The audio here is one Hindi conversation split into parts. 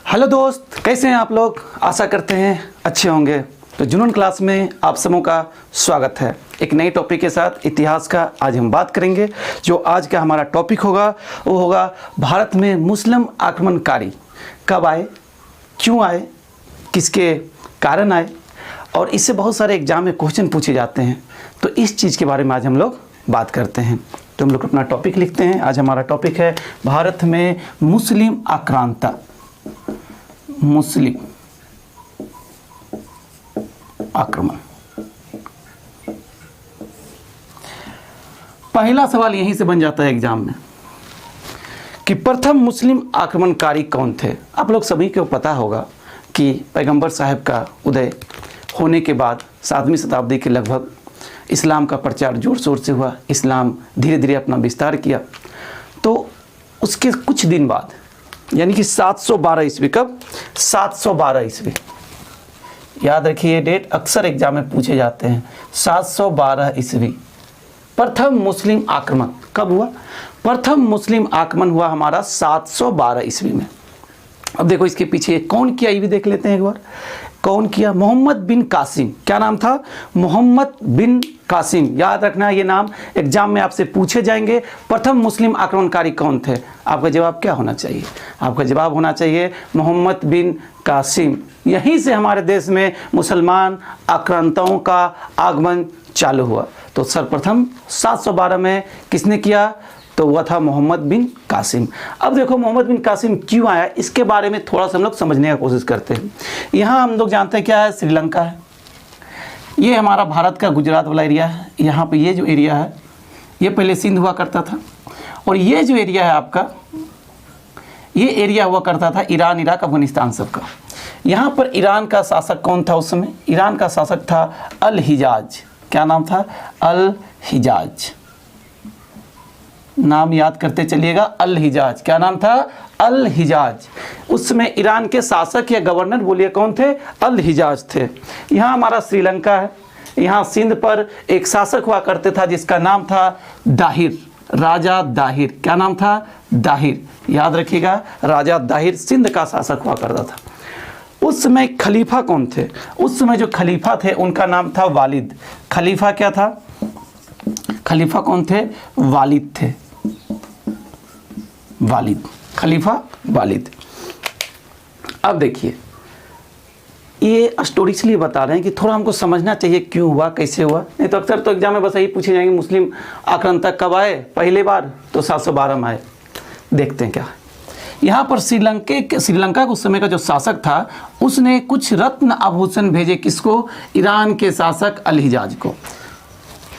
हेलो दोस्त, कैसे हैं आप लोग। आशा करते हैं अच्छे होंगे। तो जुनून क्लास में आप सबों का स्वागत है। एक नई टॉपिक के साथ इतिहास का आज हम बात करेंगे। जो आज का हमारा टॉपिक होगा वो होगा भारत में मुस्लिम आक्रमणकारी कब आए, क्यों आए, किसके कारण आए, और इससे बहुत सारे एग्जाम में क्वेश्चन पूछे जाते हैं। तो इस चीज़ के बारे में आज हम लोग बात करते हैं। तो हम लोग अपना टॉपिक लिखते हैं। आज हमारा टॉपिक है भारत में मुस्लिम आक्रांता, मुस्लिम आक्रमण। पहला सवाल यहीं से बन जाता है एग्जाम में कि प्रथम मुस्लिम आक्रमणकारी कौन थे। आप लोग सभी को पता होगा कि पैगंबर साहब का उदय होने के बाद 7वीं शताब्दी के लगभग इस्लाम का प्रचार जोर शोर से हुआ। इस्लाम धीरे धीरे अपना विस्तार किया। तो उसके कुछ दिन बाद यानी कि 712 ईस्वी, कब 712 ईस्वी, याद रखिए ये डेट अक्सर एग्जाम में पूछे जाते हैं। 712 ईस्वी प्रथम मुस्लिम आक्रमण कब हुआ। प्रथम मुस्लिम आक्रमण हुआ हमारा 712 ईस्वी में। अब देखो इसके पीछे कौन किया ये भी देख लेते हैं एक बार। कौन किया? मोहम्मद बिन कासिम। क्या नाम था? मोहम्मद बिन कासिम। याद रखना ये नाम एग्जाम में आपसे पूछे जाएंगे। प्रथम मुस्लिम आक्रमणकारी कौन थे? आपका जवाब क्या होना चाहिए? आपका जवाब होना चाहिए मोहम्मद बिन कासिम। यहीं से हमारे देश में मुसलमान आक्रांताओं का आगमन चालू हुआ। तो सर्वप्रथम 712 में किसने किया? तो वह था मोहम्मद बिन कासिम। अब देखो मोहम्मद बिन कासिम क्यों आया, इसके बारे में थोड़ा सा हम लोग समझने का कोशिश करते हैं। यहाँ हम लोग जानते हैं क्या है, श्रीलंका है। ये हमारा भारत का गुजरात वाला एरिया है। यहाँ पे ये जो एरिया है ये पहले सिंध हुआ करता था, और ये जो एरिया है आपका, ये एरिया हुआ करता था ईरान, इराक, अफगानिस्तान सबका। यहाँ पर ईरान का शासक कौन था उस समय? ईरान का शासक था अल हिजाज। क्या नाम था? अल हिजाज। नाम याद करते चलिएगा, अल हिजाज। क्या नाम था? अल हिजाज। उस समय ईरान के शासक या गवर्नर बोलिए कौन थे? अल हिजाज थे। यहाँ हमारा श्रीलंका है। यहाँ सिंध पर एक शासक हुआ करते था जिसका नाम था दाहिर, राजा दाहिर। क्या नाम था? दाहिर। याद रखिएगा, राजा दाहिर सिंध का शासक हुआ करता था। उस समय खलीफा कौन थे? उस समय जो खलीफा थे उनका नाम था वालिद। खलीफा क्या था? खलीफा कौन थे? वालिद थे। वालिद, खलीफा वालिद। अब देखिए ये स्टोरी इसलिए बता रहे हैं कि थोड़ा हमको समझना चाहिए क्यों हुआ, कैसे हुआ। नहीं तो अक्सर तो एग्जाम में बस यही पूछे जाएंगे मुस्लिम आक्रांता कब आए पहले बार, तो 712 में आए। देखते हैं क्या है। यहाँ पर श्रीलंका के उस समय का जो शासक था उसने कुछ रत्न आभूषण भेजे। किसको? ईरान के शासक अल हिजाज को।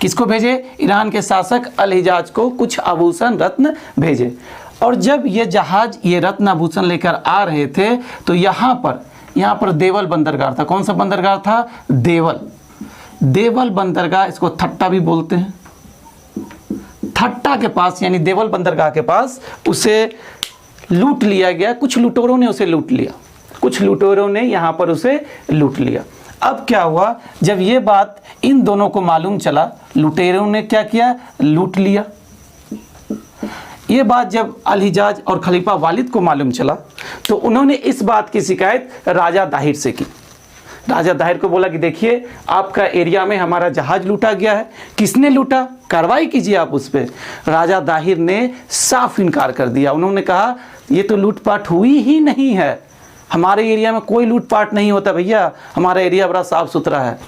किसको भेजे? ईरान के शासक अल हिजाज को कुछ आभूषण रत्न भेजे। और जब ये जहाज ये रत्न आभूषण लेकर आ रहे थे तो यहाँ पर देवल बंदरगाह था। कौन सा बंदरगाह था? देवल बंदरगाह। इसको थट्टा भी बोलते हैं। थट्टा के पास यानी देवल बंदरगाह के पास उसे लूट लिया गया। कुछ लुटेरों ने उसे लूट लिया। कुछ लुटेरों ने यहाँ पर उसे लूट लिया। अब क्या हुआ, जब ये बात इन दोनों को मालूम चला, लुटेरों ने क्या किया? लूट लिया। ये बात जब अल हिजाज और खलीफा वालिद को मालूम चला तो उन्होंने इस बात की शिकायत राजा दाहिर से की। राजा दाहिर को बोला कि देखिए आपका एरिया में हमारा जहाज लूटा गया है। किसने लूटा? कार्रवाई कीजिए आप उस पर। राजा दाहिर ने साफ इनकार कर दिया। उन्होंने कहा ये तो लूटपाट हुई ही नहीं है, हमारे एरिया में कोई लूटपाट नहीं होता भैया, हमारा एरिया बड़ा साफ सुथरा है।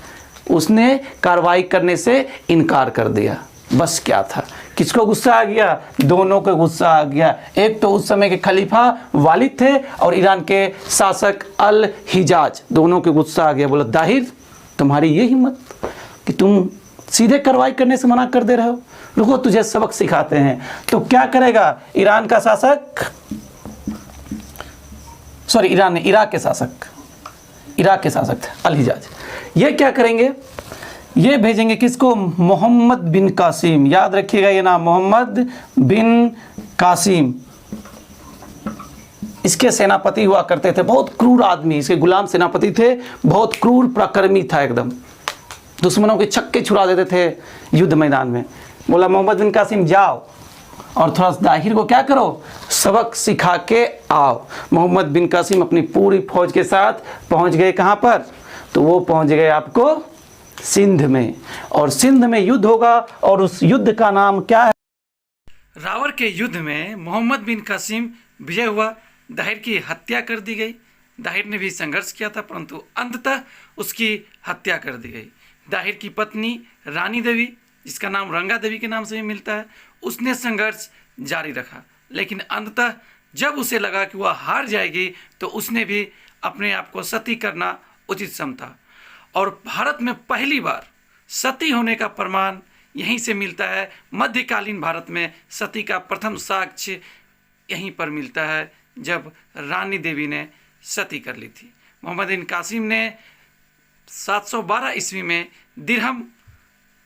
उसने कार्रवाई करने से इनकार कर दिया। बस क्या था, किसको गुस्सा आ गया? दोनों को गुस्सा आ गया। एक तो उस समय के खलीफा वालिद थे और ईरान के शासक अल हिजाज, दोनों को गुस्सा आ गया। बोला दाहिर तुम्हारी ये हिम्मत कि तुम सीधे कार्रवाई करने से मना कर दे रहे हो, रुको तुझे सबक सिखाते हैं। तो क्या करेगा ईरान का शासक, सॉरी ईरान ने, इराक के शासक थे अल हिजाज। ये क्या करेंगे? ये भेजेंगे किसको? मोहम्मद बिन कासिम। याद रखिएगा ये नाम, मोहम्मद बिन कासिम। इसके सेनापति हुआ करते थे, बहुत क्रूर आदमी। इसके गुलाम सेनापति थे, बहुत क्रूर पराक्रमी था एकदम। दुश्मनों के छक्के छुड़ा देते थे युद्ध मैदान में। बोला मोहम्मद बिन कासिम जाओ और थोड़ा दाहिर को क्या करो? सबक सिखा के आओ। मोहम्मद बिन कासिम अपनी पूरी फौज के साथ पहुंच गए कहाँ पर? तो वो पहुंच गए आपको सिंध में, और सिंध में युद्ध होगा, और उस युद्ध का नाम क्या है? रावर के युद्ध में मोहम्मद बिन कासिम विजय हुआ, दाहिर की हत्या कर दी गई। दाहिर ने भी संघर्ष किया था, परंतु अंततः उसकी हत्या कर दी गई। दाहिर की पत्नी रानी देवी, जिसका नाम रंगा देवी के नाम से भी मिलता है, उसने संघर्ष जारी रखा, लेकिन अंततः जब उसे लगा कि वह हार जाएगी तो उसने भी अपने आप को सती करना उचित समझा। और भारत में पहली बार सती होने का प्रमाण यहीं से मिलता है। मध्यकालीन भारत में सती का प्रथम साक्ष्य यहीं पर मिलता है, जब रानी देवी ने सती कर ली थी। मोहम्मद बिन कासिम ने 712 ईस्वी में दिरहम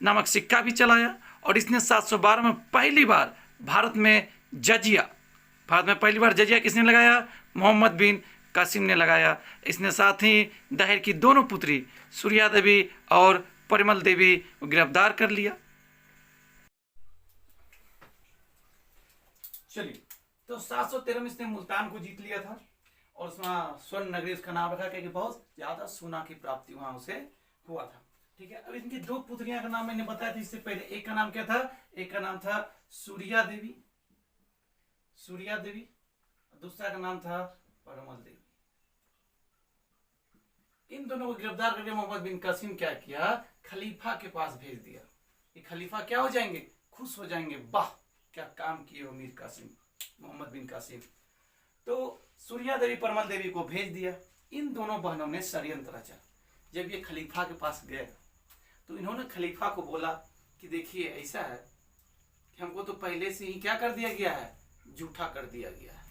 नामक सिक्का भी चलाया, और इसने 712 में पहली बार भारत में जजिया किसने लगाया? मोहम्मद बिन कासिम ने लगाया। इसने साथ ही दाहिर की दोनों पुत्री सूर्या देवी और परिमल देवी को गिरफ्तार कर लिया। चलिए, तो 713 में इसने मुल्तान को जीत लिया था, और उसमें स्वर्ण नगरी उसका नाम रखा, क्योंकि बहुत ज्यादा सोना की प्राप्ति वहां उसे हुआ था। ठीक है, अब इनकी दो पुत्रियां का नाम मैंने बताया था इससे पहले। एक का नाम क्या था? एक का नाम था सूर्या देवी, दूसरा का नाम था परिमल देवी। इन दोनों को गिरफ्तार करके मोहम्मद बिन कासिम क्या किया? खलीफा के पास भेज दिया। ये खलीफा क्या हो जाएंगे? खुश हो जाएंगे, वाह क्या काम किए हो मीर कासिम, मोहम्मद बिन कासिम। तो सूर्या देवी परिमल देवी को भेज दिया। इन दोनों बहनों ने षड्यंत्र रचा। जब ये खलीफा के पास गए तो इन्होंने खलीफा को बोला कि देखिए ऐसा है कि हमको तो पहले से ही क्या कर दिया गया है? झूठा कर दिया गया है,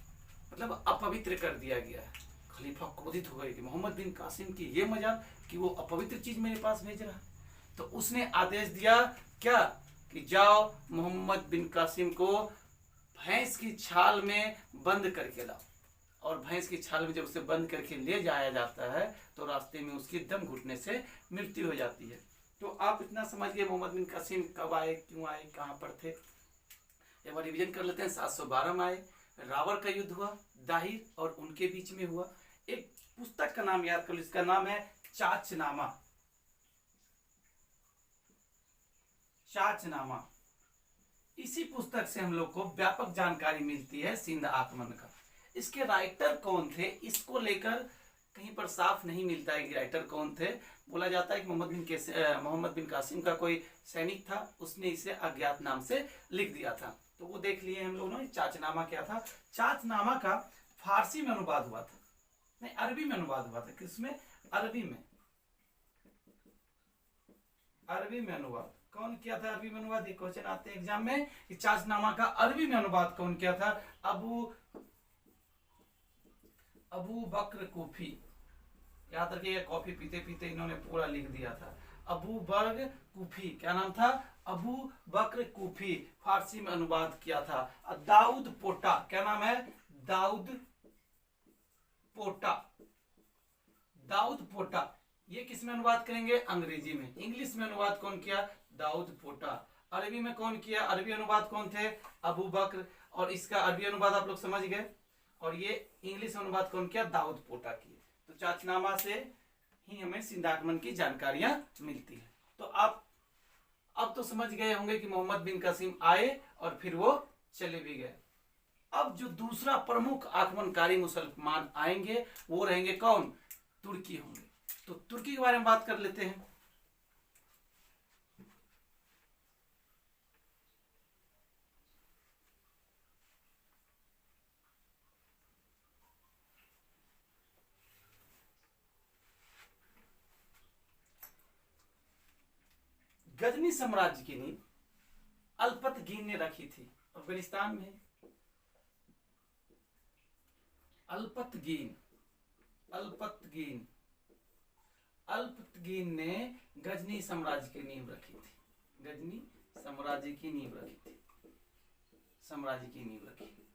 मतलब अपवित्र कर दिया गया है। खलीफा क्रोधित हो गए कि मोहम्मद बिन कासिम की ये मजाक कि वो अपवित्र चीज मेरे पास भेज रहा है। तो उसने आदेश दिया क्या कि जाओ मोहम्मद बिन कासिम को भैंस की छाल में बंद करके लाओ। और भैंस की छाल में जब उसे बंद करके ले जाया जाता है तो रास्ते में उसकी दम घुटने से मृत्यु हो जाती है। तो आप इतना समझिए मोहम्मद बिन कासिम कब आए, क्यों आए, कहाँ पर थे। एक बार रिवीजन कर लेते हैं। 712 में आए, रावर का युद्ध हुआ, दाहिर और उनके बीच में हुआ। एक पुस्तक का नाम याद कर लो, इसका नाम है चाचनामा। इसी पुस्तक से हम लोग को व्यापक जानकारी मिलती है सिंध आक्रमण का। इसके राइटर कौन थे, इसको लेकर कहीं पर साफ नहीं मिलता है कि राइटर कौन थे। बोला जाता है कि मोहम्मद बिन कासिम का कोई सैनिक था, उसने इसे अज्ञात नाम से लिख दिया था। तो वो देख लिए हम लोगों ने। चाचनामा क्या था? चाचनामा का फारसी में अनुवाद हुआ था, नहीं अरबी में अनुवाद हुआ था। किसमें? अरबी में अनुवाद कौन किया था? अरबी में अनुवाद। एक क्वेश्चन आते हैं एग्जाम में कि चाचनामा का अरबी में अनुवाद कौन किया था? अबू बकर कूफी। याद रखिएगा, कॉफी पीते पीते इन्होंने पूरा लिख दिया था। अबू बकर कूफी, क्या नाम था? अबू बकर कूफी, फारसी में अनुवाद किया था। दाऊद पोटा, क्या नाम है? दाऊद पोटा, ये किस में अनुवाद करेंगे? अंग्रेजी में। इंग्लिश में अनुवाद कौन किया? दाऊद पोटा। अरबी में कौन किया? अरबी अनुवाद कौन थे? अबू बकर। और इसका अरबी अनुवाद आप लोग समझ गए। और ये इंग्लिश अनुवाद कौन किया? दाऊद पोटा किए। तो चाचनामा से ही हमें सिंध आक्रमण की जानकारियां मिलती है। तो आप अब तो समझ गए होंगे कि मोहम्मद बिन कासिम आए और फिर वो चले भी गए। अब जो दूसरा प्रमुख आक्रमणकारी मुसलमान आएंगे वो रहेंगे कौन? तुर्की होंगे। तो तुर्की के बारे में बात कर लेते हैं। गजनी साम्राज्य की नींव अल्पतगीन ने रखी थी। अफगानिस्तान में अल्पतगीन ने गजनी साम्राज्य की नींव रखी थी।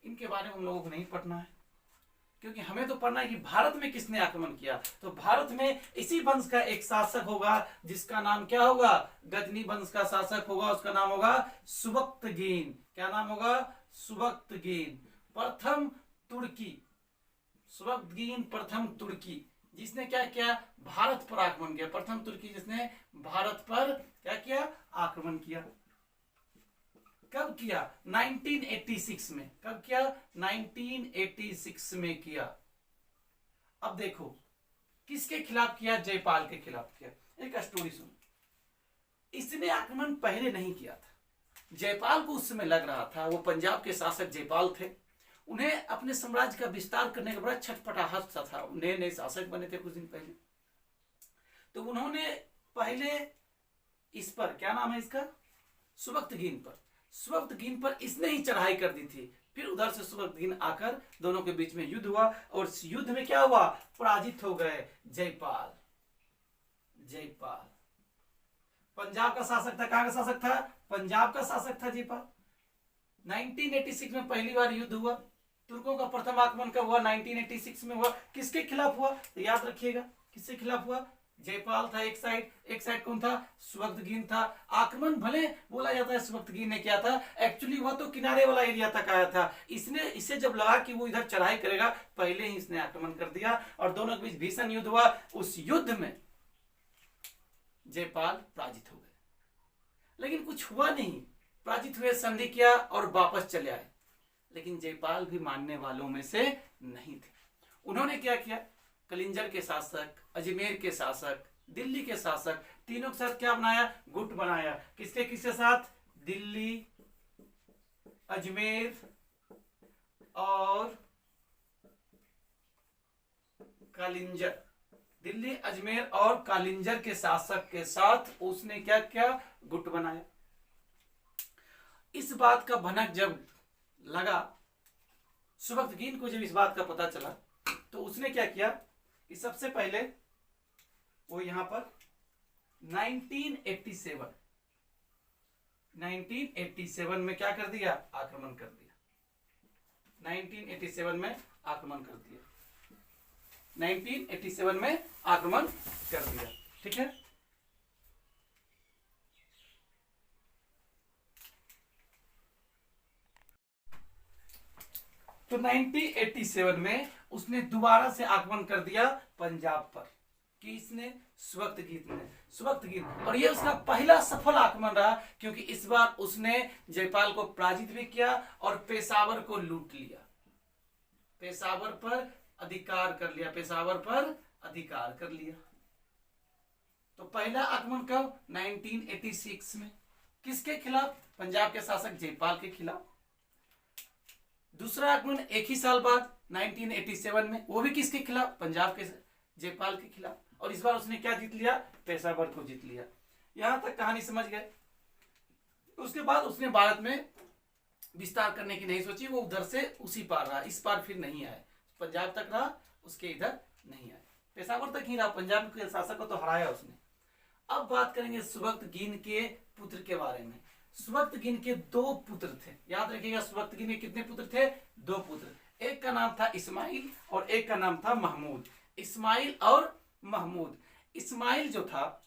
इनके बारे में हम लोगों को नहीं पढ़ना है, क्योंकि हमें तो पढ़ना है कि भारत में किसने आक्रमण किया। तो भारत में इसी वंश का एक शासक होगा जिसका नाम क्या होगा? गजनी वंश का शासक होगा, उसका नाम होगा सुबक्तगीन। क्या नाम होगा? सुबक्तगीन प्रथम तुर्की, सुबक्तगीन प्रथम तुर्की, जिसने क्या किया, भारत पर आक्रमण किया। प्रथम तुर्की जिसने भारत पर क्या किया, आक्रमण किया। कब किया, 1986 में। कब किया, 1986 में किया। अब देखो किसके खिलाफ किया, जयपाल के खिलाफ किया। एक स्टोरी सुनो, इसने आक्रमण पहले नहीं किया था। जयपाल को उस समय लग रहा था, वो पंजाब के शासक जयपाल थे, उन्हें अपने साम्राज्य का विस्तार करने का बड़ा छटपटाहट सा था। नए नए शासक बने थे कुछ दिन पहले, तो उन्होंने पहले इस पर, क्या नाम है इसका, सुबक्तगीन पर, सुबक्तगीन पर इसने ही चढ़ाई कर दी थी। फिर उधर से सुबक्तगीन आकर दोनों के बीच में युद्ध हुआ, और इस युद्ध में क्या हुआ, पराजित हो गए जयपाल। जयपाल पंजाब का शासक था। कहां का शासक था, पंजाब का शासक था जयपाल। 1986 में पहली बार युद्ध हुआ। तुर्कों का प्रथम आक्रमण कब हुआ, 1986 में हुआ। किसके खिलाफ हुआ, तो याद रखिएगा किसके खिलाफ हुआ, जयपाल था एक साइड, एक साइड कौन था, सुबक्तगीन था। आक्रमण भले बोला जाता है सुबक्तगीन ने किया था, एक्चुअली वह तो किनारे वाला एरिया तक आया था। इसने, इसे जब लगा कि वो इधर चढ़ाई करेगा, पहले ही इसने आक्रमण कर दिया और दोनों के बीच भीषण युद्ध हुआ। उस युद्ध में जयपाल पराजित हो गए, लेकिन कुछ हुआ नहीं। पराजित हुए, संधि किया और वापस चले आए। लेकिन जयपाल भी मानने वालों में से नहीं थे। उन्होंने क्या किया, कलिंजर के शासक, अजमेर के शासक, दिल्ली के शासक, तीनों के साथ क्या बनाया, गुट बनाया। किसके किसके साथ, दिल्ली, अजमेर और कालिंजर। दिल्ली, अजमेर और कालिंजर के शासक के साथ उसने क्या किया, गुट बनाया। इस बात का भनक जब लगा, सुबक्तगीन को जब इस बात का पता चला, तो उसने क्या किया कि सबसे पहले वो यहां पर 1987 में क्या कर दिया, आक्रमण कर दिया। 1987 में आक्रमण कर दिया। 1987 में आक्रमण कर दिया, ठीक है। तो 1987 में उसने दोबारा से आक्रमण कर दिया पंजाब पर। किसने, सुबक्तगीन। और ये उसका पहला सफल आक्रमण रहा, क्योंकि इस बार उसने जयपाल को पराजित भी किया और पेशावर को लूट लिया। पेशावर पर अधिकार कर लिया, पेशावर पर अधिकार कर लिया। तो पहला आक्रमण कब, 1986 में। किसके खिलाफ, पंजाब के शासक जयपाल के खिलाफ। दूसरा आक्रमण एक ही साल बाद 1987 में, वो भी किसके खिलाफ, पंजाब के जयपाल के खिलाफ। और इस बार उसने क्या जीत लिया, पेशावर को जीत लिया। यहां तक कहानी समझ गए। उसके बाद उसने भारत में विस्तार करने की नहीं सोची, वो उधर से उसी पार रहा, इस पार फिर नहीं आए। पंजाब तक रहा, उसके इधर नहीं आए, पेशावर तक ही रहा। पंजाब के शासक को तो हराया उसने। अब बात करेंगे सुबक्तगीन के पुत्र के बारे में। सुबक्तगीन के दो पुत्र थे, याद रखिएगा। सुबक्तगीन के कितने पुत्र थे, दो पुत्र। एक का नाम था इस्माइल और एक का नाम था महमूद। इस्माइल और महमूद। इस्माइल जो था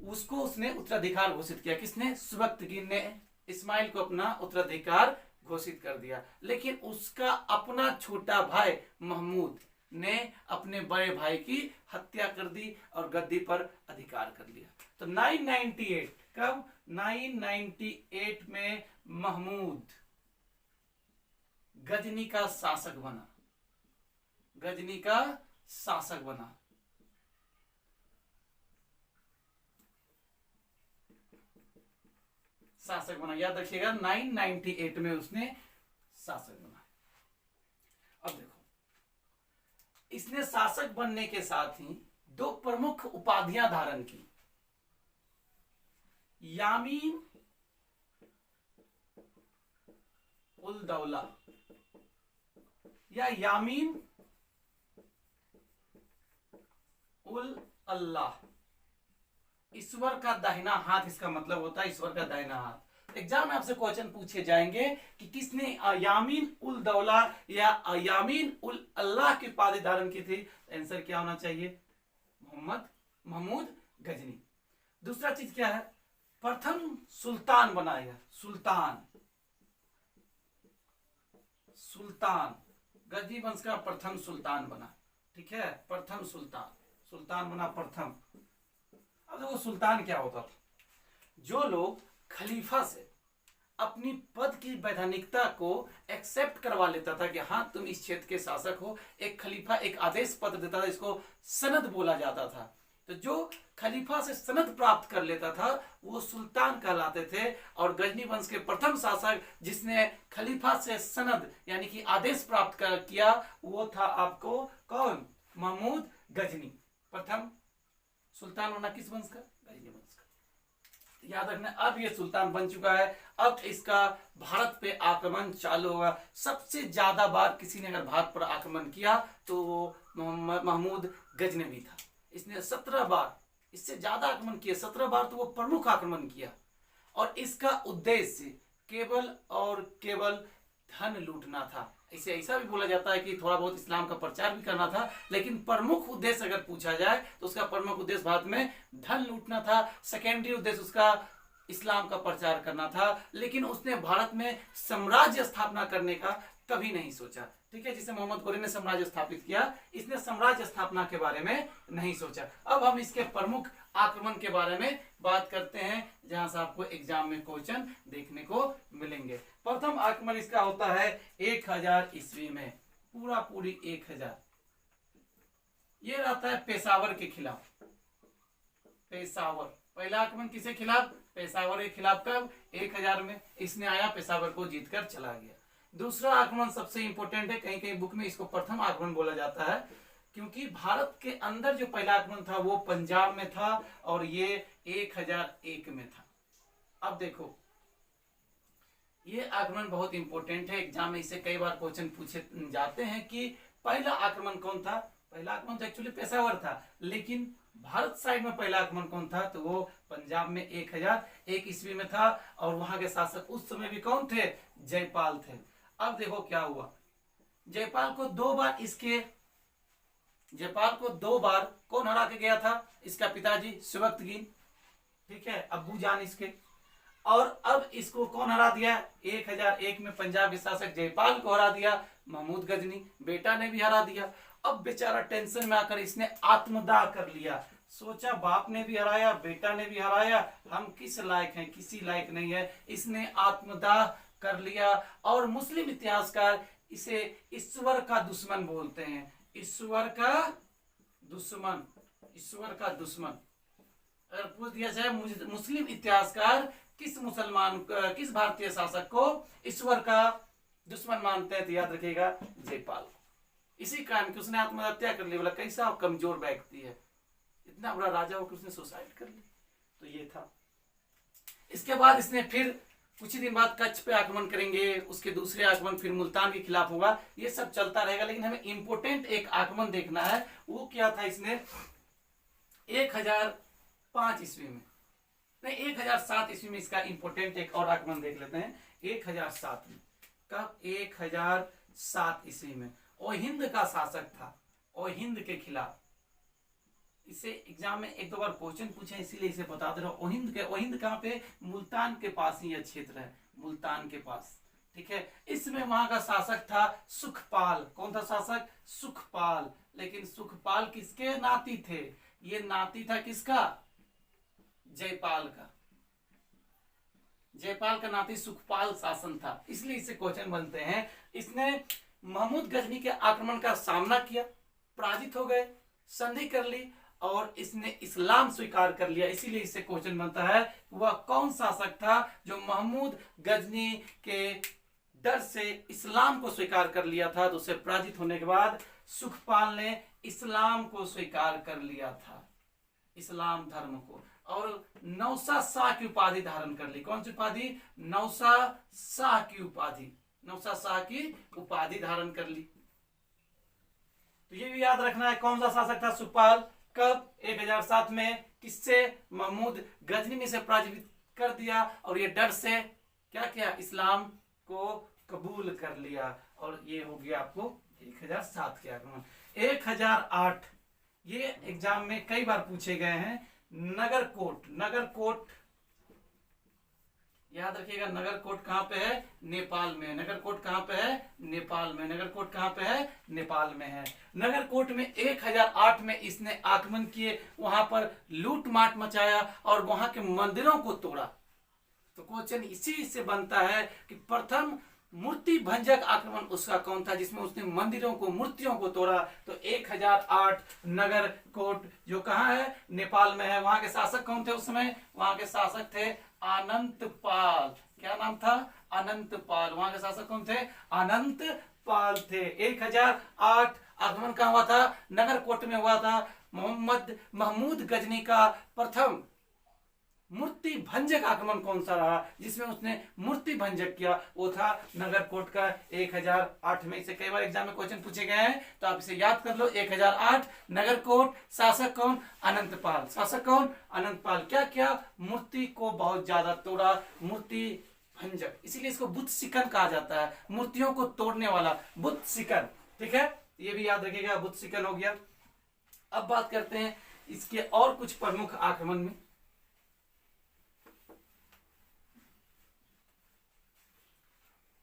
उसको उसने उत्तराधिकार घोषित किया। किसने, सुबक्तगीन ने इस्माइल को अपना उत्तराधिकार घोषित कर दिया। लेकिन उसका अपना छोटा भाई महमूद ने अपने बड़े भाई की हत्या कर दी और गद्दी पर अधिकार कर लिया। तो 998, कब, 998 में महमूद गजनी का शासक बना। गजनी का शासक बना। शासक बना, याद रखिएगा 998 में उसने शासक बना। अब देखो, इसने शासक बनने के साथ ही दो प्रमुख उपाधियां धारण की। यामीन उल दौला या यामीन उल अल्लाह, ईश्वर का दाहिना हाथ। इसका मतलब होता है ईश्वर का दाहिना हाथ। एग्जाम में आपसे क्वेश्चन पूछे जाएंगे कि किसने यामीन उल दौला या यामीन उल अल्लाह की उपाधि धारण की थी। आंसर क्या होना चाहिए, महमूद गजनी। दूसरा चीज क्या है, प्रथम सुल्तान बनाया। सुल्तान सुल्तान, गजनी वंश का प्रथम सुल्तान बना। ठीक है, प्रथम सुल्तान, सुल्तान बना प्रथम। अब देखो सुल्तान क्या होता था, जो लोग खलीफा से अपनी पद की वैधानिकता को एक्सेप्ट करवा लेता था कि हाँ तुम इस क्षेत्र के शासक हो, एक खलीफा एक आदेश पत्र देता था, इसको सनद बोला जाता था। तो जो खलीफा से सनद प्राप्त कर लेता था वो सुल्तान कहलाते थे। और गजनी वंश के प्रथम शासक जिसने खलीफा से सनद यानी कि आदेश प्राप्त किया वो था आपको कौन, महमूद गजनी। प्रथम सुल्तान होना किस वंश का, गजनी वंश का। याद रखना, अब ये सुल्तान बन चुका है, अब इसका भारत पे आक्रमण चालू होगा। सबसे ज्यादा बार किसी ने अगर भारत पर आक्रमण किया तो वो महमूद गजनवी था। इसने 17 बार, इससे ज्यादा आक्रमण किया, 17 बार तो वो प्रमुख आक्रमण किया। और इसका उद्देश्य केवल और केवल धन लूटना था। इसे ऐसा भी बोला जाता है कि थोड़ा बहुत इस्लाम का प्रचार भी करना था, लेकिन प्रमुख उद्देश्य अगर पूछा जाए तो उसका प्रमुख उद्देश्य भारत में धन लूटना था। सेकेंडरी उद्देश्य उसका इस्लाम का प्रचार करना था। लेकिन उसने भारत में साम्राज्य स्थापना करने का कभी नहीं सोचा। ठीक है, जिसे मोहम्मद गोरी ने साम्राज्य स्थापित किया, इसने साम्राज्य स्थापना के बारे में नहीं सोचा। अब हम इसके प्रमुख आक्रमण के बारे में बात करते हैं, जहां से आपको एग्जाम में क्वेश्चन देखने को मिलेंगे। प्रथम आक्रमण इसका होता है 1000 ईस्वी में, पूरी 1000। ये रहता है पेशावर के खिलाफ। पेशावर, पहला आक्रमण किसके खिलाफ, पेशावर के खिलाफ। कब, 1000 में इसने आया, पेशावर को जीतकर चला गया। दूसरा आक्रमण सबसे इंपॉर्टेंट है, कहीं कहीं बुक में इसको प्रथम आक्रमण बोला जाता है, क्योंकि भारत के अंदर जो पहला आक्रमण था वो पंजाब में था और ये 1001 में था। अब देखो ये आक्रमण बहुत इंपॉर्टेंट है, एग्जाम में इसे कई बार क्वेश्चन पूछे जाते हैं कि पहला आक्रमण कौन था। पहला आक्रमण तो एक्चुअली पेशावर था, लेकिन भारत साइड में पहला आक्रमण कौन था, तो वो पंजाब में 1001 ईस्वी में था। और वहां के शासक उस समय भी कौन थे, जयपाल थे। अब देखो क्या हुआ, जयपाल को दो बार कौन हरा के गया था, इसका पिताजी सुबक्तगीन, ठीक है, अब्बू जान इसके। और अब इसको कौन हरा दिया, 1001 में पंजाब के शासक जयपाल को हरा दिया महमूद गजनी, बेटा ने भी हरा दिया। अब बेचारा टेंशन में आकर इसने आत्मदाह कर लिया। सोचा बाप ने भी हराया, बेटा ने भी हराया, हम किस लायक हैं, किसी लायक नहीं है। इसने आत्मदाह कर लिया। और मुस्लिम इतिहासकार इसे ईश्वर का दुश्मन बोलते हैं, ईश्वर का दुश्मन, ईश्वर का दुश्मन। अगर पूछ दिया जाए मुस्लिम इतिहासकार किस भारतीय शासक को ईश्वर का दुश्मन मानते हैं, तो याद रखिएगा जयपाल। इसी कारण कि उसने आत्महत्या कर ली। बोला कैसा कमजोर व्यक्ति है, इतना बड़ा राजा होकर उसने सुसाइड कर ली, तो ये था। इसके बाद इसने फिर कुछ ही दिन बाद कच्छ पे आक्रमण करेंगे, उसके दूसरे आक्रमण फिर मुल्तान के खिलाफ होगा, ये सब चलता रहेगा। लेकिन हमें इंपोर्टेंट एक आक्रमण देखना है, वो क्या था, इसने 1005 ईस्वी में, नहीं 1007 ईस्वी में इसका इंपोर्टेंट एक और आक्रमण देख लेते हैं। 1007 में, कब, 1007 ईस्वी में ओहिंद का शासक था, ओहिंद के खिलाफ। इसे एग्जाम में एक दो बार क्वेश्चन पूछे, इसीलिए इसे बता दे रहा हूं। ओहिंद कहां पे, मुल्तान के पास ही यह क्षेत्र है, मुल्तान के पास, ठीक है। इसमें वहां का शासक था सुखपाल। कौन था शासक, सुखपाल। लेकिन सुखपाल किसके नाती थे, ये नाती था किसका, जयपाल का। जयपाल का नाती सुखपाल शासन था, इसलिए इससे क्वेश्चन बनते हैं। इसने महमूद गजनी के आक्रमण का सामना किया, पराजित हो गए, संधि कर ली और इसने इस्लाम स्वीकार कर लिया। इसीलिए इससे क्वेश्चन बनता है वह कौन शासक था जो महमूद गजनी के डर से इस्लाम को स्वीकार कर लिया था। तो उसे पराजित होने के बाद सुखपाल ने इस्लाम को स्वीकार कर लिया था, इस्लाम धर्म को, और नौसा शाह की उपाधि धारण कर ली। कौन सी उपाधि, नौसा शाह की उपाधि, नौसा शाह की उपाधि धारण कर ली। तो ये भी याद रखना है कौन सा शासक था, सुखपाल। कब, 1007 में। किससे, महमूद गजनी ने से पराजित कर दिया और ये डर से क्या किया, इस्लाम को कबूल कर लिया। और ये हो गया आपको 1007 के आक्रमण। 1008 ये एग्जाम में कई बार पूछे गए हैं। नगरकोट, नगरकोट याद रखिएगा, नगरकोट कहाँ पे है? नेपाल में। नगरकोट कहाँ पे है? नेपाल में। नगरकोट कहाँ पे है? नेपाल में है। नगरकोट में 1008 में इसने आक्रमण किए, वहां पर लूट माट मचाया और वहां के मंदिरों को तोड़ा। तो क्वेश्चन इसी से बनता है कि प्रथम मूर्ति भंजक आक्रमण उसका कौन था, जिसमें उसने मंदिरों को, मूर्तियों को तोड़ा? तो 1008 नगरकोट जो कहाँ है? नेपाल में है। वहां के शासक कौन थे उस समय? वहां के शासक थे अनंतपाल। क्या नाम था? अनंतपाल। वहां के शासक कौन थे? अनंतपाल थे। 1008 आक्रमण कहाँ हुआ था? नगरकोट में हुआ था। महमूद गजनी का प्रथम मूर्ति भंजक आक्रमण कौन सा रहा, जिसमें उसने मूर्ति भंजक किया? वो था नगरकोट का 1008 में। इसे कई बार एग्जाम में क्वेश्चन पूछे गए हैं, तो आप इसे याद कर लो। 1008 नगरकोट। शासक कौन? अनंतपाल। शासक कौन? अनंतपाल। क्या क्या? मूर्ति को बहुत ज्यादा तोड़ा, मूर्ति भंजक, इसीलिए इसको बुद्ध शिकन कहा जाता है, मूर्तियों को तोड़ने वाला, बुद्ध शिकन। ठीक है, ये भी याद रखिएगा, बुद्ध शिकन हो गया। अब बात करते हैं इसके और कुछ प्रमुख आक्रमण में।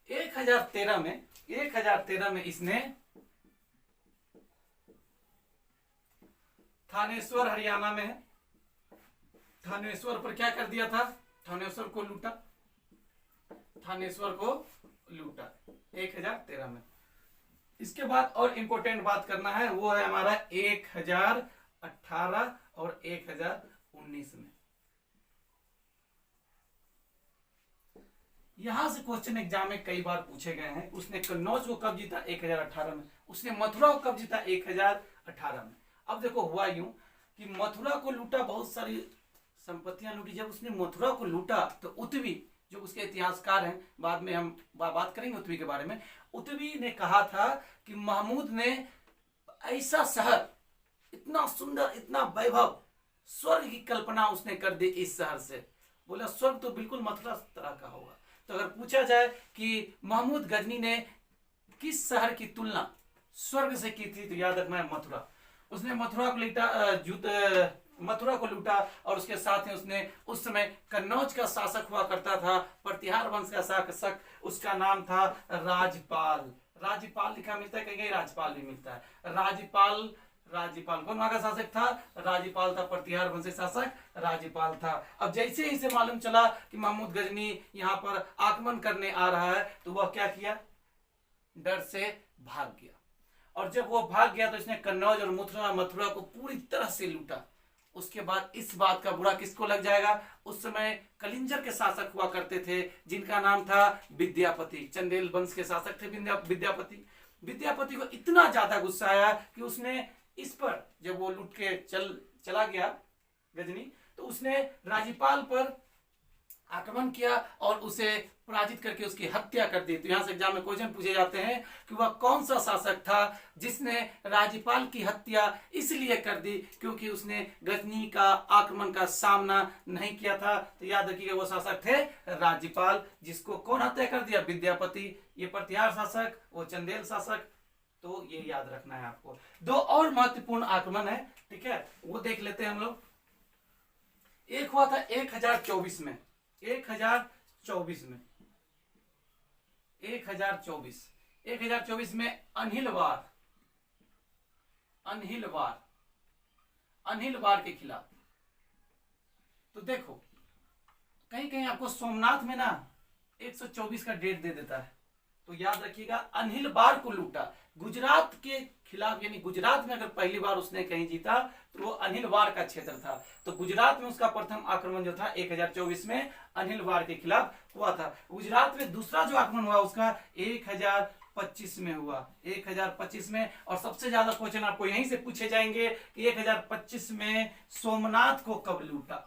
1013 में इसने थानेश्वर, हरियाणा में है, थानेश्वर पर क्या कर दिया था? थानेश्वर को लूटा। थानेश्वर को लूटा 1013 में। इसके बाद और इंपॉर्टेंट बात करना है, वो है हमारा 1018 और 1019 में। यहां से क्वेश्चन एग्जाम में कई बार पूछे गए हैं। उसने कन्नौज को कब जीता? 1018 में। उसने मथुरा को कब जीता? 1018 में। अब देखो, हुआ यूं कि मथुरा को लूटा, बहुत सारी संपत्तियां लूटी। जब उसने मथुरा को लूटा तो उतवी, जो उसके इतिहासकार हैं, बाद में हम बात करेंगे उतवी के बारे में, उतवी ने कहा था कि महमूद ने ऐसा शहर, इतना सुंदर, इतना वैभव, स्वर्ग की कल्पना उसने कर दी इस शहर से। बोला स्वर्ग तो बिल्कुल मथुरा तरह का होगा। तो अगर पूछा जाए कि महमूद गजनी ने किस शहर की तुलना स्वर्ग से की थी, तो याद रखना है मथुरा। उसने मथुरा को मथुरा को लूटा और उसके साथ ही उसने, उस समय कन्नौज का शासक हुआ करता था, प्रतिहार वंश का शासक, उसका नाम था राजपाल। राजपाल लिखा मिलता है, कहीं कहीं राजपाल भी मिलता है। राजपाल कौन वहां का शासक था? राजपाल था, प्रतिहार वंश शासक राजपाल था। अब जैसे ही इसे मालूम चला कि महमूद गजनी यहाँ पर आक्रमण करने आ रहा है, तो वह क्या किया? डर से भाग गया। और जब वो भाग गया तो इसने कन्नौज और मथुरा को पूरी तरह से लूटा। उसके बाद इस बात का बुरा किसको लग जाएगा? उस समय कलिंजर के शासक हुआ करते थे, जिनका नाम था विद्यापति। चंदेल वंश के शासक थे विद्यापति। विद्यापति को इतना ज्यादा गुस्सा आया कि उसने इस पर, जब वो लूट के चला गया गजनी, तो उसने राज्यपाल पर आक्रमण किया और उसे पराजित करके उसकी हत्या कर दी। तो यहां से एग्जाम में क्वेश्चन पूछे जाते हैं कि वह कौन सा शासक था जिसने राज्यपाल की हत्या इसलिए कर दी क्योंकि उसने गजनी का आक्रमण का सामना नहीं किया था। तो याद रखिएगा, वो शासक थे राज्यपाल, जिसको कौन हत्या कर दिया? विद्यापति। ये प्रतिहार शासक, वो चंदेल शासक। तो ये याद रखना है आपको। दो और महत्वपूर्ण आक्रमण है, ठीक है, वो देख लेते हैं हम लोग। एक हुआ था 1024 में। 1024 में अनिलवार के खिलाफ। तो देखो, कहीं कहीं आपको सोमनाथ में ना 124 का डेट दे देता है, तो याद रखिएगा, अनिलवार को लूटा। गुजरात के खिलाफ, यानी गुजरात में अगर पहली बार उसने कहीं जीता तो वो अनिलवार का क्षेत्र था। तो गुजरात में उसका प्रथम आक्रमण जो था 1024 में अनिलवार के खिलाफ हुआ था। गुजरात में दूसरा जो आक्रमण हुआ उसका 1025 में हुआ, 1025 में। और सबसे ज्यादा क्वेश्चन आपको यहीं से पूछे जाएंगे कि 1025 में सोमनाथ को कब लूटा?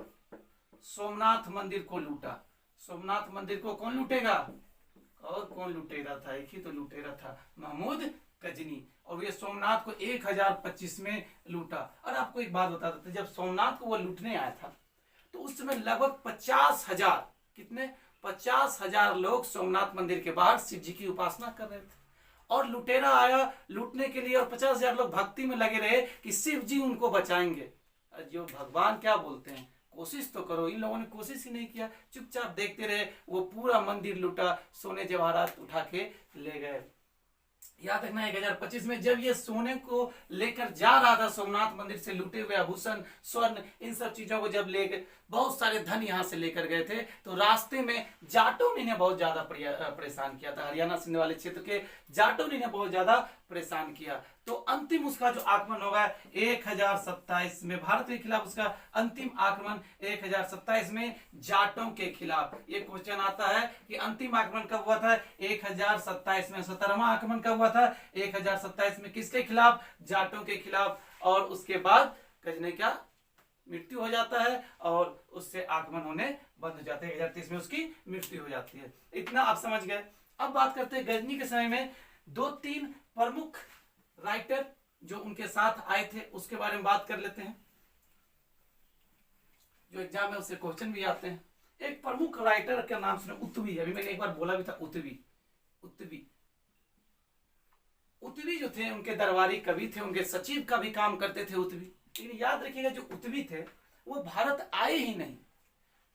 सोमनाथ मंदिर को लूटा। सोमनाथ मंदिर को कौन लूटेगा? और कौन लुटेरा था? एक ही तो लुटेरा था, महमूद गजनी। और ये सोमनाथ को 1025 में लूटा। और आपको एक बात बता देते, जब सोमनाथ को वो लूटने आया था तो उस समय लगभग 50,000, कितने? 50,000 लोग सोमनाथ मंदिर के बाहर शिव जी की उपासना कर रहे थे। और लुटेरा आया लूटने के लिए और 50,000 लोग भक्ति में लगे रहे कि शिव जी उनको बचाएंगे। जो भगवान क्या बोलते हैं, कोशिश तो करो। इन लोगों ने कोशिश ही नहीं किया, चुपचाप देखते रहे, वो पूरा मंदिर लूटा, सोने जवाहरात उठा के ले गए। याद रखना 1025 में जब ये सोने को लेकर जा रहा था, सोमनाथ मंदिर से लूटे हुए आभूषण, स्वर्ण, इन सब चीजों को जब लेकर, बहुत सारे धन यहाँ से लेकर गए थे, तो रास्ते में जाटों ने बहुत ज्यादा परेशान किया था। हरियाणा सिंध वाले क्षेत्र के जाटों ने बहुत ज्यादा परेशान किया। तो अंतिम उसका जो आक्रमण होगा 1027 में, भारत के खिलाफ उसका अंतिम आक्रमण 1027 में जाटों के खिलाफ। ये क्वेश्चन आता है कि अंतिम आक्रमण कब हुआ था? 1027 में। 17वां आक्रमण कब हुआ था? 1027 में। किसके खिलाफ? जाटों के खिलाफ। और उसके बाद गजनी का मृत्यु हो जाता है और उससे आक्रमण होने बंद हो जाते हैं। 1030 में उसकी मृत्यु हो जाती है। इतना आप समझ गए। अब बात करते हैं गजनी के समय में 2-3 प्रमुख राइटर जो उनके साथ आए थे, उसके बारे में बात कर लेते हैं, जो एग्जाम में उससे क्वेश्चन भी आते हैं। एक प्रमुख राइटर का नाम सुना, उत्तवी। अभी मैंने एक बार बोला भी था, उत्तवी। उत्तवी जो थे, उनके दरबारी कवि थे, उनके सचिव का भी काम करते थे उत्तवी। लेकिन याद रखिएगा, जो उत्तवी थे वो भारत आए ही नहीं।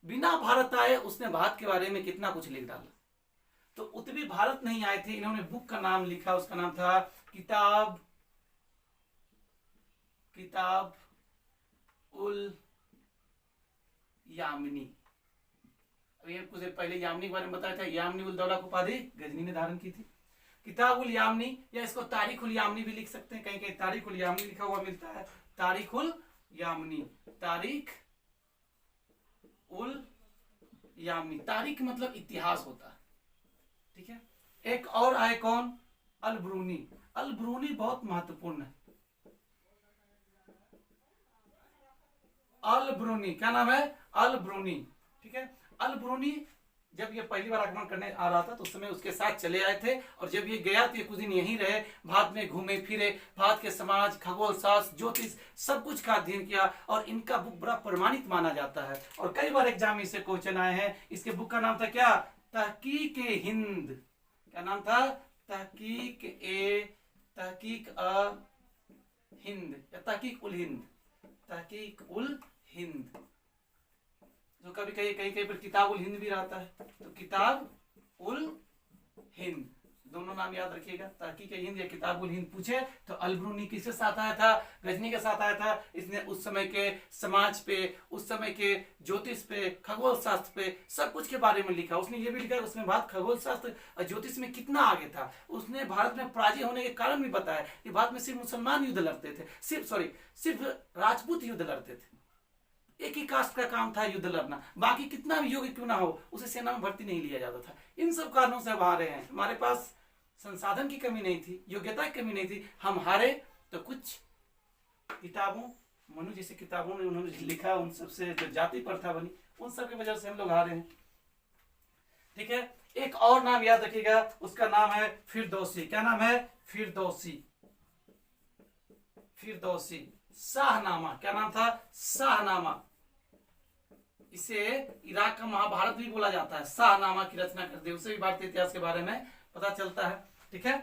बिना भारत आए उसने भारत के बारे में कितना कुछ लिख डाला। तो उत्तवी भारत नहीं आए थे। इन्होंने बुक का नाम लिखा, उसका नाम था किताब उल यामिनी। अभी कुछ पहले यामिनी के बारे में बताया था। यामिनी उल दौला की उपाधि गजनी ने धारण की थी। किताब उल यामिनी, या इसको तारीख उल यामिनी भी लिख सकते हैं, कहीं कहीं तारीख उल यामिनी लिखा हुआ मिलता है। तारीख उल यामिनी, तारीख उल यामिनी। तारीख मतलब इतिहास होता है, ठीक है। एक और आए कौन? अल ब्रूनी। अल ब्रूनी बहुत महत्वपूर्ण है। अल ब्रूनी, क्या नाम है? अल ब्रूनी, ठीक है। अल ब्रूनी जब ये पहली बार आक्रमण करने आ रहा था तो उस समय उसके साथ चले आए थे, और जब ये गया तो ये कुछ दिन यहीं रहे, भारत में घूमे फिरे, भारत के समाज, खगोल शास्त्र, ज्योतिष, सब कुछ का अध्ययन किया, और इनका बुक बड़ा प्रमाणित माना जाता है। और कई बार एग्जाम में इससे क्वेश्चन आए हैं। इसके बुक का नाम था क्या? तहकीक ए हिंद। क्या नाम था? तहकीक हिंद या तहकीक उल हिंद। तहकीक उल हिंद, जो कभी कहीं कहीं कहीं पर किताब उल हिंद भी रहता है। तो किताब उल हिंद, दोनों नाम याद रखिएगा। तहकीक हिंद या किताब उल हिंद पूछे तो अल ब्रूनी किसके साथ आया था? गजनी के साथ आया था। इसने उस समय के समाज पे, उस समय के ज्योतिष पे, खगोल शास्त्र पे, सब कुछ के बारे में लिखा। उसने ये भी लिखा उसमें भारत खगोल शास्त्र और ज्योतिष में कितना आगे था। उसने भारत में पराजय होने के कारण भी बताया कि भारत में सिर्फ मुसलमान युद्ध लड़ते थे, सिर्फ राजपूत युद्ध लड़ते थे। एक ही कास्ट का काम था युद्ध लड़ना, बाकी कितना भी योग्य क्यों ना हो उसे सेना में भर्ती नहीं लिया जाता था। इन सब कारणों से हम हारे हैं। हमारे पास संसाधन की कमी नहीं थी, योग्यता की कमी नहीं थी, हम हारे। तो कुछ किताबों, मनु जैसी किताबों में उन्होंने लिखा, उन सबसे जो जाति प्रथा बनी, उन सब की वजह से हम लोग हारे हैं, ठीक है। एक और नाम याद रखिएगा, उसका नाम है फिरदौसी। क्या नाम है? फिरदौसी। शाहनामा। क्या नाम था? शाहनामा। इसे इराक का महाभारत भी बोला जाता है। शाहनामा की रचना कर दी, उससे भी भारतीय इतिहास के बारे में पता चलता है, ठीक है।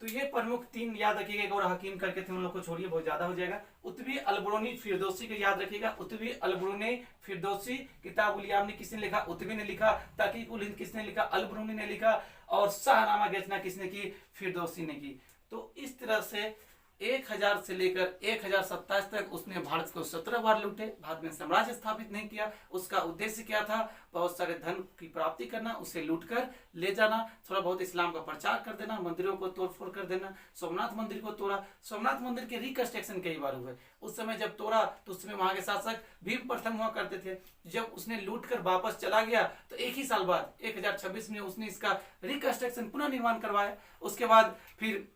तो ये प्रमुख 3 याद रखिएगा। और हकीम करके थे, उन लोग को छोड़िए, बहुत ज्यादा हो जाएगा। उत्तवी, अल ब्रूनी, फिरदौसी को याद रखिएगा। उत्तवी, अल ब्रूनी, फिरदौसी। किताब उल यामिनी किसने लिखा? उत्तवी ने लिखा। तहकीक उल हिंद किसने लिखा? अल ब्रूनी ने लिखा। और शाहनामा की रचना किसने की? फिरदौसी ने की। तो इस तरह से 1000 से लेकर 1027 तक उसने भारत को 17 बार लूटे, भारत में साम्राज्य स्थापित नहीं किया। उसका उद्देश्य क्या था? बहुत सारे धन की प्राप्ति करना, उसे लूटकर ले जाना, थोड़ा बहुत इस्लाम का प्रचार कर देना, मंदिरों को तोड़फोड़ कर देना। सोमनाथ मंदिर को तोड़ा। सोमनाथ मंदिर के रिकंस्ट्रक्शन कई बार हुए। उस समय जब तोड़ा तो उस समय वहां के शासक भीम प्रथम हुआ करते थे। जब उसने लूट कर वापस चला गया तो एक ही साल बाद 1026 में उसने इसका रिकंस्ट्रक्शन, पुनः निर्माण करवाया। उसके बाद फिर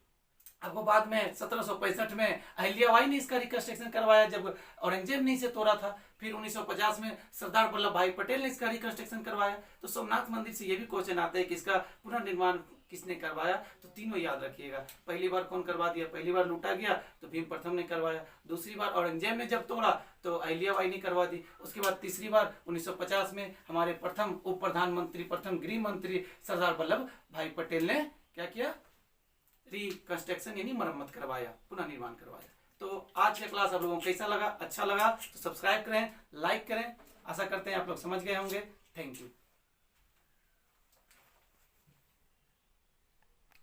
आपको बाद में 1765 में अहिल्याबाई ने इसका रिकंस्ट्रक्शन करवाया, जब औरंगजेब ने इसे तोड़ा था। फिर 1950 में सरदार वल्लभ भाई पटेल ने इसका रिकंस्ट्रक्शन करवाया। तो सोमनाथ मंदिर से ये भी क्वेश्चन आता है कि इसका पुनर्निर्माण किसने करवाया? तो तीनों याद रखिएगा। पहली बार कौन करवा दिया? पहली बार लूटा गया तो भीम प्रथम ने करवाया। दूसरी बार औरंगजेब ने जब तोड़ा तो अहिल्याबाई ने करवा दी। उसके बाद तीसरी बार 1950 में हमारे प्रथम उप प्रधानमंत्री, प्रथम गृह मंत्री सरदार वल्लभ भाई पटेल ने क्या किया? रिकंस्ट्रक्शन यानी मरम्मत करवाया, पुनः निर्माण करवाया। तो आज का क्लास आप लोगों को कैसा लगा? अच्छा लगा तो सब्सक्राइब करें, लाइक करें आशा करते हैं आप लोग समझ गए होंगे। Thank you.